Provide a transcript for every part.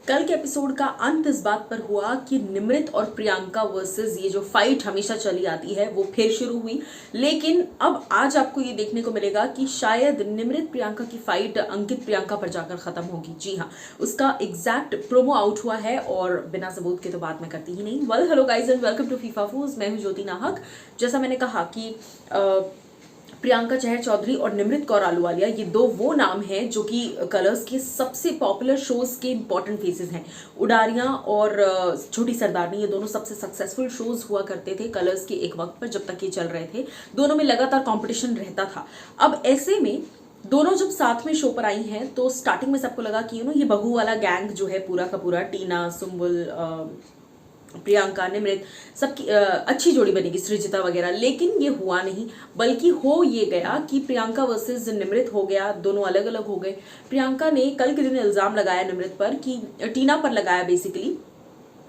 कल के एपिसोड का अंत इस बात पर हुआ कि निमृत और प्रियंका वर्सेस ये जो फाइट हमेशा चली आती है वो फिर शुरू हुई। लेकिन अब आज आपको ये देखने को मिलेगा कि शायद निमृत प्रियंका की फाइट अंकित प्रियंका पर जाकर खत्म होगी। जी हाँ, उसका एग्जैक्ट प्रोमो आउट हुआ है और बिना सबूत के तो बात मैं करती ही नहीं। Well hello guys and welcome to फीफा फूज। मैं हूँ ज्योति नाहक। जैसा मैंने कहा कि प्रियंका चहर चौधरी और निमृत कौर आलूवालिया ये दो वो नाम हैं जो कि कलर्स के सबसे पॉपुलर शोज के इंपॉर्टेंट फेसेस हैं। उडारियां और छोटी सरदारनी ये दोनों सबसे सक्सेसफुल शोज हुआ करते थे कलर्स के एक वक्त पर, जब तक ये चल रहे थे। दोनों में लगातार कंपटीशन रहता था। अब ऐसे में दोनों जब साथ में शो पर आई हैं तो स्टार्टिंग में सबको लगा कि ये बहू वाला गैंग जो है पूरा का पूरा, टीना, सुम्बुल, प्रियंका, निमृत, सबकी अच्छी जोड़ी बनेगी, सृजिता वगैरह। लेकिन ये हुआ नहीं, बल्कि हो ये गया कि प्रियंका वर्सेस निमृत हो गया। दोनों अलग अलग हो गए। प्रियंका ने कल के दिन इल्जाम लगाया निमृत पर, कि टीना पर लगाया बेसिकली,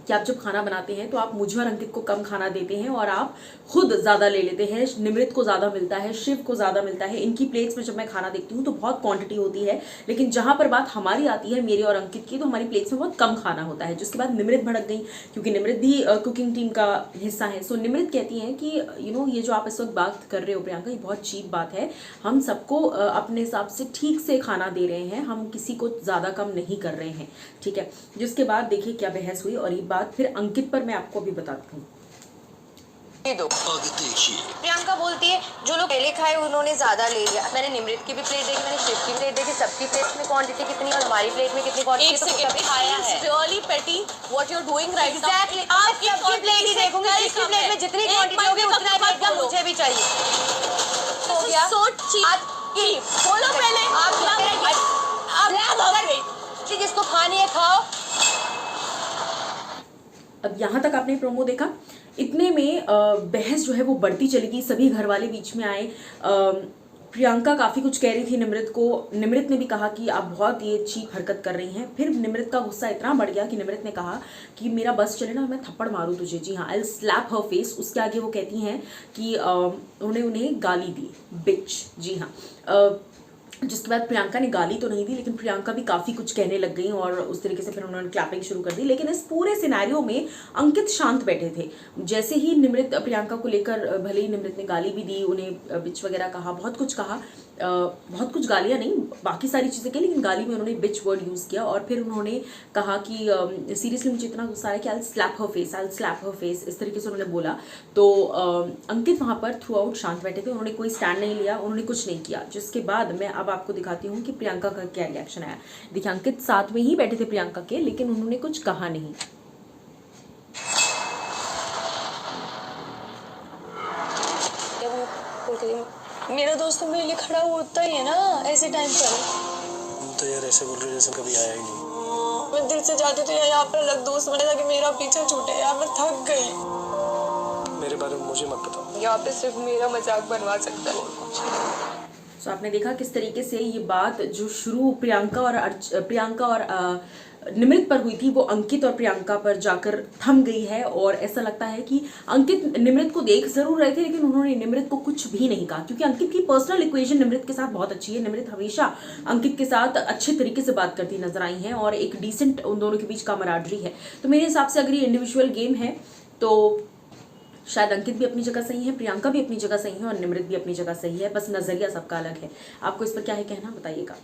कि आप जब खाना बनाते हैं तो आप मुझे और अंकित को कम खाना देते हैं और आप खुद ज्यादा ले लेते हैं। निमृत को ज्यादा मिलता है, शिव को ज्यादा मिलता है। इनकी प्लेट्स में जब मैं खाना देखती हूँ तो बहुत क्वांटिटी होती है, लेकिन जहां पर बात हमारी आती है, मेरे और अंकित की, तो हमारी प्लेट्स में बहुत कम खाना होता है। जिसके बाद निमृत भड़क गई, क्योंकि निमृत भी कुकिंग टीम का हिस्सा है। सो निमृत कहती हैं कि ये जो आप इस वक्त बात कर रहे हो प्रियंका, ये बहुत चीप बात है। हम सबको अपने हिसाब से ठीक से खाना दे रहे हैं, हम किसी को ज्यादा कम नहीं कर रहे हैं, ठीक है। जिसके बाद देखिए क्या बहस हुई, और ये बात फिर अंकित पर मैं आपको अभी बताती हूँ। प्रियंका बोलती है जो लोग पहले खाए उन्होंने ज्यादा ले लिया। मैंने निमृत की भी प्लेट देखी, मैंने शिव की प्लेट देखी, सबकी प्लेट में क्वांटिटी कितनी और हमारी प्लेट में कितनी क्वांटिटी खाया है। Really petty what you're doing right now. Exactly. आप सबकी प्लेट ही देखूंगी, जिसकी प्लेट में जितनी क्वांटिटी होगी उतना ही प्लेट का मुझे भी चाहिए। हो गया। So cheap. बोलो पहले आप जिसको खानी है खाओ। अब यहाँ तक आपने प्रोमो देखा। इतने में बहस जो है वो बढ़ती चली गई, सभी घर वाले बीच में आए। प्रियंका काफ़ी कुछ कह रही थी निमृत को। निमृत ने भी कहा कि आप बहुत ये चीप हरकत कर रही हैं। फिर निमृत का गुस्सा इतना बढ़ गया कि निमृत ने कहा कि मेरा बस चले ना, मैं थप्पड़ मारूं तुझे। जी हाँ, आई स्लैप हर फेस। उसके आगे वो कहती हैं कि उन्हें गाली दी, बिच। जी हाँ, जिसके बाद प्रियंका ने गाली तो नहीं दी, लेकिन प्रियंका भी काफ़ी कुछ कहने लग गई और उस तरीके से फिर उन्होंने क्लैपिंग शुरू कर दी। लेकिन इस पूरे सिनेरियो में अंकित शांत बैठे थे। जैसे ही निमृत प्रियंका को लेकर, भले ही निमृत ने गाली भी दी, उन्हें बिच वगैरह कहा, बहुत कुछ कहा, बहुत कुछ गालियाँ नहीं, बाकी सारी चीज़ें कही, लेकिन गाली में उन्होंने बिच वर्ड यूज़ किया। और फिर उन्होंने कहा कि सीरियसली मुझे इतना गुस्सा आया कि I slap her face, I slap her face, इस तरीके से उन्होंने बोला। तो अंकित वहाँ पर थ्रू आउट शांत बैठे थे, उन्होंने कोई स्टैंड नहीं लिया, उन्होंने कुछ नहीं किया। जिसके बाद मैं अब आपको दिखाती हूँ कि प्रियंका का क्या रिएक्शन आया। देखिए, अंकित साथ में ही बैठे थे प्रियंका के, लेकिन उन्होंने कुछ कहा नहीं। मेरा दोस्त तो मेरे लिए खड़ा होता ही है ना ऐसे टाइम पर। तो यार ऐसे बोल रहे जैसे कभी आया ही नहीं। मैं दिल से चाहती तो यहाँ पर अलग दोस्त बने ताकि मेरा पीछा छूटे। यार मैं थक गई। मेरे बारे में मुझे मत बताओ। यहाँ पे सिर्फ मेरा मजाक बनवा सकता है। तो आपने देखा किस तरीके से ये बात जो शुरू प्रियंका और निमृत पर हुई थी, वो अंकित और प्रियंका पर जाकर थम गई है। और ऐसा लगता है कि अंकित निमृत को देख जरूर रहे थे, लेकिन उन्होंने निमृत को कुछ भी नहीं कहा, क्योंकि अंकित की पर्सनल इक्वेशन निमृत के साथ बहुत अच्छी है। निमृत हमेशा अंकित के साथ अच्छे तरीके से बात करती नजर आई हैं और एक डिसेंट उन दोनों के बीच कामराडरी है। तो मेरे हिसाब से अगर ये इंडिविजुअल गेम है तो शायद अंकित भी अपनी जगह सही है, प्रियंका भी अपनी जगह सही है और निमृत भी अपनी जगह सही है। बस नजरिया सबका अलग है। आपको इस पर क्या है कहना, बताइएगा।